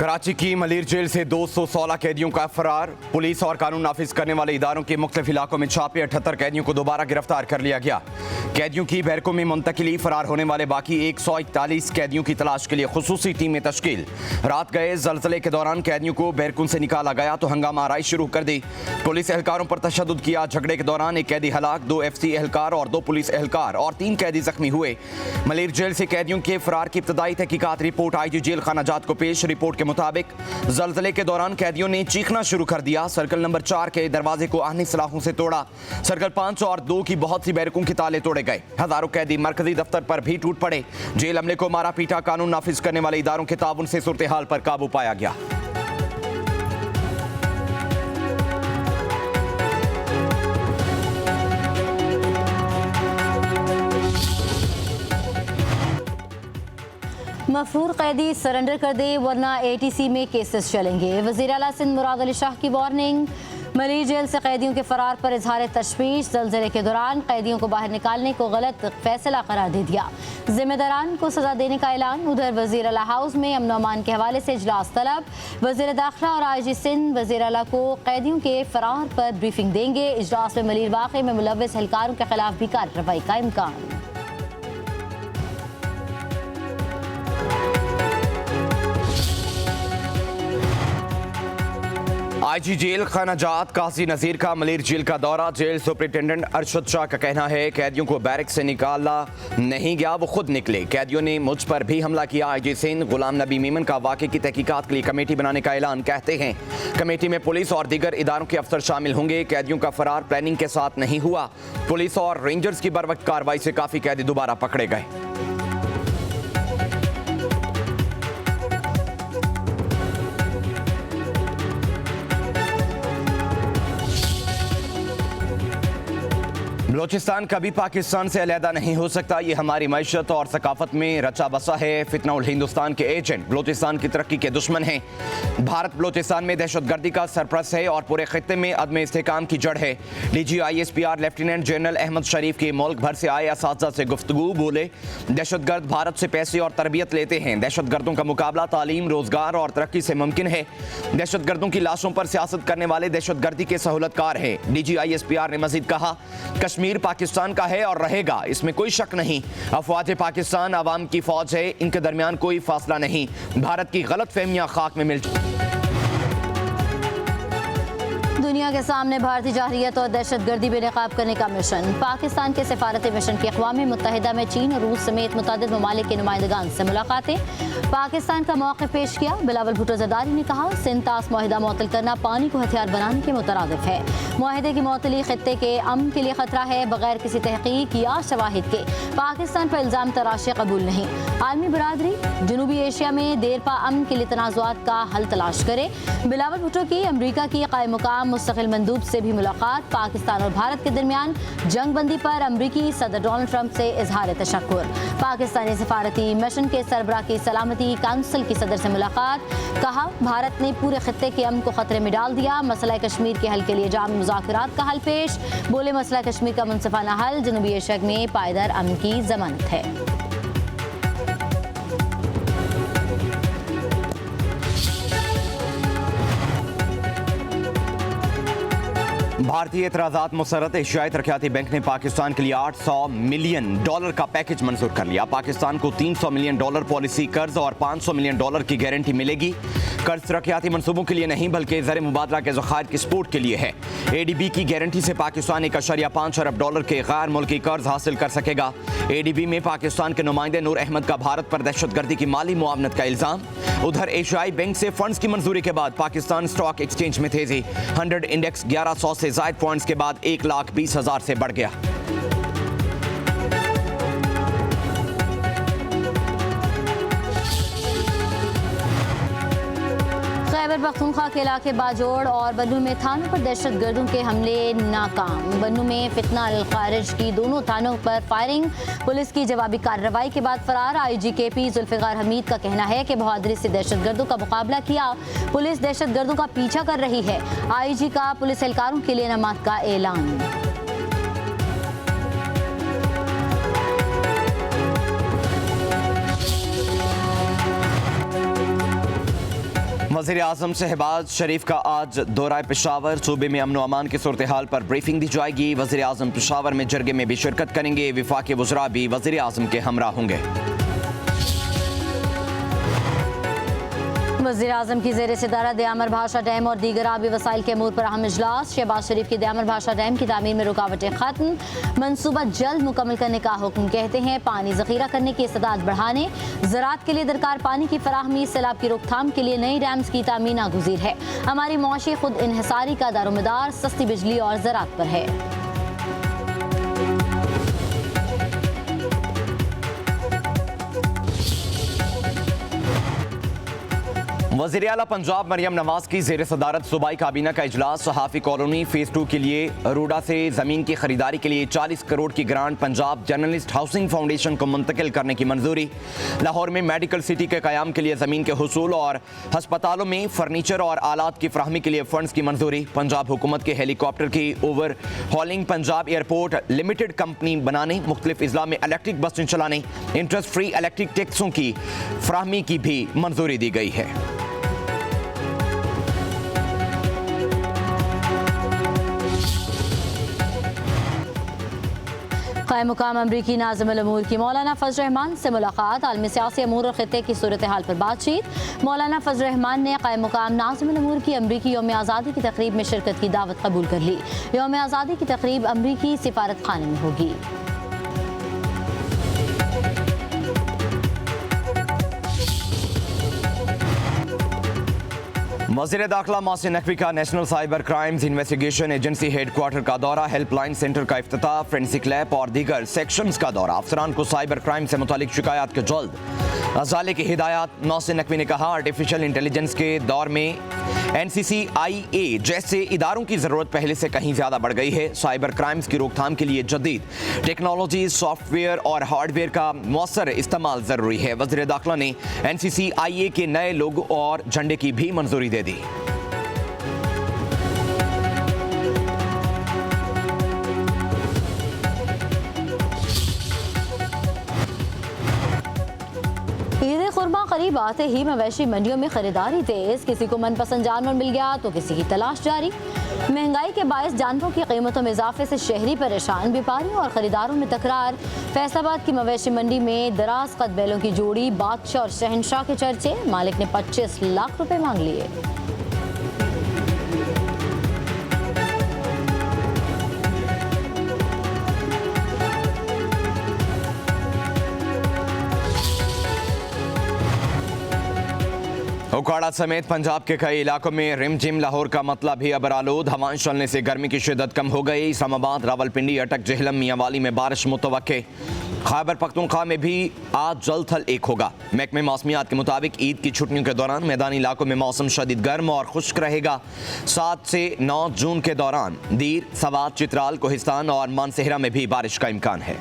कराची की मलीर जेल से 216 कैदियों का फरार। पुलिस और कानून नाफिज करने वाले इदारों के मुख्तलिफ इलाकों में छापे 78 कैदियों को दोबारा गिरफ्तार कर लिया गया। कैदियों की बैरकों में मुंतकिली, फरार होने वाले बाकी 141 कैदियों की तलाश के लिए खुसूसी टीमें तश्कील। रात गए जलजले के दौरान कैदियों को बैरकों से निकाला गया तो हंगामा आराई शुरू कर दी। पुलिस एहलकारों पर तशद्दुद किया। झगड़े के दौरान एक कैदी हलाक, 2 FC एहलकार और 2 पुलिस एहलकार और 3 कैदी जख्मी हुए। मलीर जेल से कैदियों के फरार की इब्तदाई तहकीकात रिपोर्ट IG जेल खाना जात को पेश। रिपोर्ट के मुताबिक जलजले के दौरान कैदियों ने चीखना शुरू कर दिया। सर्कल नंबर 4 के दरवाजे को आहनी सलाखों से तोड़ा। सर्कल 5 और 2 की बहुत सी बैरकों के ताले तोड़े गए। हजारों कैदी मरकजी दफ्तर पर भी टूट पड़े। जेल अमले को मारा पीटा। कानून नाफिज करने वाले इदारों के ताउन से सूरत हाल पर काबू पाया गया। मफरूर कैदी सरेंडर कर दे वरना ATC में केसेस चलेंगे। वज़ीर आला सिंध मुराद अली शाह की वार्निंग। मलीर जेल से कैदियों के फरार पर इजहार तशवीश। जलजले के दौरान कैदियों को बाहर निकालने को गलत फैसला करार दे दिया। जिम्मेदारान को सजा देने का ऐलान। उधर वज़ीर आला हाउस में अमन अमान के हवाले से इजलास तलब। वज़ीर दाखिला और IG सिंध वज़ीर आला को कैदियों के फरार पर ब्रीफिंग देंगे। इजलास में मलीर वाक़े में मुलव्वस एहलकारों के खिलाफ भी कार्रवाई का इम्कान। IG जेल खाना जात काजी नज़ीर का मलीर जेल का दौरा। जेल सुपरिटेंडेंट अरशद शाह का कहना है कैदियों को बैरक से निकाला नहीं गया, वो खुद निकले। कैदियों ने मुझ पर भी हमला किया। IG सिंध गुलाम नबी मीमन का वाक़े की तहकीकात के लिए कमेटी बनाने का ऐलान। कहते हैं कमेटी में पुलिस और दीगर इदारों के अफसर शामिल होंगे। कैदियों का फरार प्लानिंग के साथ नहीं हुआ। पुलिस और रेंजर्स की बरवक्त कार्रवाई से काफ़ी कैदी दोबारा पकड़े गए। बलोचिस्तान कभी पाकिस्तान से अलहदा नहीं हो सकता। ये हमारी मैशत और सकाफत में रचा बसा है। फितना उल हिंदुस्तान के एजेंट बलोचिस्तान की तरक्की के दुश्मन हैं। भारत बलोचिस्तान में दहशतगर्दी का सरप्रस्त है और पूरे खित्ते में अदम इस्तेहकाम की जड़ है। DG ISPR lieutenant general Ahmed Sharif की मुल्क भर से आए असातिज़ा से गुफ्तगू। बोले दहशतगर्द भारत से पैसे और तरबियत लेते हैं। दहशतगर्दों का मुकाबला तालीम, रोजगार और तरक्की से मुमकिन है। दहशतगर्दों की लाशों पर सियासत करने वाले दहशतगर्दी के सहूलतकार हैं। DG ISPR ने मजीद कहा कश्मीर पाकिस्तान का है और रहेगा, इसमें कोई शक नहीं। अफवाज पाकिस्तान अवाम की फौज है, इनके दरमियान कोई फासला नहीं। भारत की गलत फहमियां खाक में मिल दुनिया के सामने भारतीय जाहिलियत और दहशतगर्दी बेनकाब करने का मिशन। पाकिस्तान के सफारती मिशन की अक़वाम मुत्तहिदा में चीन और रूस समेत मुतअद्दिद ममालिक के नुमाइंदगान से मुलाकातें। पाकिस्तान का मौक़िफ़ पेश किया। बिलावल भुट्टो ज़रदारी ने कहा सिंध तास मुआहिदा मुअत्तल करना पानी को हथियार बनाने के मुतरादिफ है। मुआहिदे की मुअत्तली खित्ते के अमन के लिए खतरा है। बगैर किसी तहक़ीक़ या शवाहिद के पाकिस्तान पर इल्ज़ाम तराशी कबूल नहीं। आलमी बरादरी जनूबी एशिया में देरपा अमन के लिए तनाज़ुआत का हल तलाश करे। बिलावल भुट्टो की अमरीका की क़ायम मुक़ाम मुस्तक़िल मंदूब से भी मुलाकात। पाकिस्तान और भारत के दरमियान जंग बंदी पर अमरीकी सदर डोनाल्ड ट्रंप से इजहार तशक्कुर। पाकिस्तानी सफारती मिशन के सरबराह की सलामती काउंसिल की सदर से मुलाकात। कहा भारत ने पूरे खित्ते के अमन को खतरे में डाल दिया। मसला कश्मीर के हल के लिए जामी मुज़ाकरात का हल पेश। बोले मसला कश्मीर का मुनसिफाना हल जनूबी एशिया में पायदार अमन की ज़मानत है। भारतीय एतराज़ात मुसर्रत। एशियाई तरक्याती बैंक ने पाकिस्तान के लिए $800 मिलियन का पैकेज मंजूर कर लिया। पाकिस्तान को $300 मिलियन पॉलिसी कर्ज और $500 मिलियन की गारंटी मिलेगी। कर्ज तरक्याती मंसूबों के लिए नहीं बल्कि ज़र मुबादला के ज़खायर की सपोर्ट के लिए है। ADB की गारंटी से पाकिस्तान $1.5 अरब के गैर मुल्की कर्ज हासिल कर सकेगा। ADB में पाकिस्तान के नुमाइंदे नूर अहमद का भारत पर दहशतगर्दी की माली मुआवनत का इल्ज़ाम। उधर एशियाई बैंक से फंड्स की मंजूरी के बाद पाकिस्तान स्टॉक एक्सचेंज में तेजी। 100 इंडेक्स 1100 से ज़ायद पॉइंट्स के बाद 1,20,000 से बढ़ गया। खैबर पख्तूनख्वा के इलाके बाजोड़ और बन्नू में थानों पर दहशतगर्दों के हमले नाकाम। बन्नू में फितना अल खारिज की दोनों थानों पर फायरिंग। पुलिस की जवाबी कार्रवाई के बाद फरार। IG KP जुल्फ़िकार हमीद का कहना है कि बहादुरी से दहशतगर्दों का मुकाबला किया। पुलिस दहशतगर्दों का पीछा कर रही है। IG का पुलिस एहलकारों के लिए इनामात का ऐलान। वज़ीर आज़म शहबाज शरीफ का आज दौरा पेशावर। सूबे में अमन व अमान की सूरत हाल पर ब्रीफिंग दी जाएगी। वज़ीर आज़म पेशावर में जरगे में भी शिरकत करेंगे। वफाकी वज़रा भी वज़ीर आज़म के हमरा होंगे। वज़ीर आज़म की ज़ेर सदारत दयामर भाषा डैम और दीगर आबी वसाइल के अमूर पर अहम इजलास। शहबाज शरीफ की दयामर भाषा डैम की तामीर में रुकावटें खत्म, मनसूबा जल्द मुकम्मल करने का हुक्म। कहते हैं पानी ज़ख़ीरा करने की इस्तेदाद बढ़ाने, ज़राअत के लिए दरकार पानी की फराहमी, सैलाब की रोकथाम के लिए नई डैम्स की तामीर नागुज़ीर है। हमारी मुआशी खुद इन्हिसारी का दारोमदार सस्ती बिजली और ज़राअत पर है। वज़ीर आला पंजाब मरियम नवाज की ज़ेर सदारत सूबाई काबीना का इजलास। सहाफ़ी कॉलोनी फ़ेज़ 2 के लिए रूडा से ज़मीन की खरीदारी के लिए 40 करोड़ की grant Punjab journalist housing foundation को मुंतकिल करने की मंजूरी। लाहौर में मेडिकल सिटी के क़याम के लिए ज़मीन के हुसूल और हस्पतालों में फर्नीचर और आलात की फ्राहमी के लिए फ़ंड्स की मंजूरी। पंजाब हुकूमत के हेलीकॉप्टर की over हॉलिंग Punjab airport limited company बनाने, मुख्तलिफ अजला में इलेक्ट्रिक बसें चलाने, इंटरेस्ट फ्री इलेक्ट्रिक टैक्सों की फ्राहमी की भी मंजूरी दी गई है। क़ायम मुकाम अमरीकी नाज़िम अल-अमूर की मौलाना फजल रहमान से मुलाकात। आलमी सियासी अमूर और ख़ित्ते की सूरत हाल पर बातचीत। मौलाना फजल रहमान ने क़ायम मुकाम नाज़िम अल-अमूर की अमरीकी यौम आज़ादी की तकरीब में शिरकत की दावत कबूल कर ली। यौम आज़ादी की तकरीब अमरीकी सिफारत खाने में होगी। वज़ीर दाखिला मोहसिन नकवी का national cyber crimes investigation agency headquarter का दौरा, हेल्पलाइन सेंटर का इफ्तिताह, फोरेंसिक लैब और दीगर सेक्शंस का दौरा। अफसरान को साइबर क्राइम से मुतालिक शिकायत के जल्द अजाले की हिदायत। मोहसिन नकवी ने कहा, आर्टिफिशियल इंटेलिजेंस के दौर में NCCIA जैसे इदारों की ज़रूरत पहले से कहीं ज़्यादा बढ़ गई है। साइबर क्राइम्स की रोकथाम के लिए जदीद टेक्नोलॉजी, सॉफ्टवेयर और हार्डवेयर का मौसर इस्तेमाल ज़रूरी है। वज़ीर दाखिला ने NCCIA के नए लोगो और झंडे की भी मंजूरी दे दी। ईद खुरमा करीब आते ही मवेशी मंडियों में खरीदारी तेज। किसी को मनपसंद जानवर मिल गया तो किसी की तलाश जारी। महंगाई के बायस जानवरों की कीमतों में इजाफे से शहरी परेशान, व्यापारियों और खरीदारों में तकरार। फैसलाबाद की मवेशी मंडी में दराज कद बैलों की जोड़ी, बादशाह और शहनशाह के चर्चे। मालिक ने 25 लाख रुपए मांग लिए। उकाड़ा समेत पंजाब के कई इलाकों में रिमझिम। लाहौर का मतला भी अबरालूद। हवाएं चलने से गर्मी की शिद्दत कम हो गई। इस्लामाबाद, रावलपिंडी, अटक, जेहलम, मियांवाली में बारिश मुतवक्के। खैबर पख्तूनख्वा में भी आज जल थल एक होगा। महकमे मौसमियात के मुताबिक ईद की छुट्टियों के दौरान मैदानी इलाकों में मौसम शदीद गर्म और खुश्क रहेगा। 7 से 9 जून के दौरान दीर, सवात, चित्राल, कोहिस्तान और मानसेहरा में भी बारिश का इम्कान है।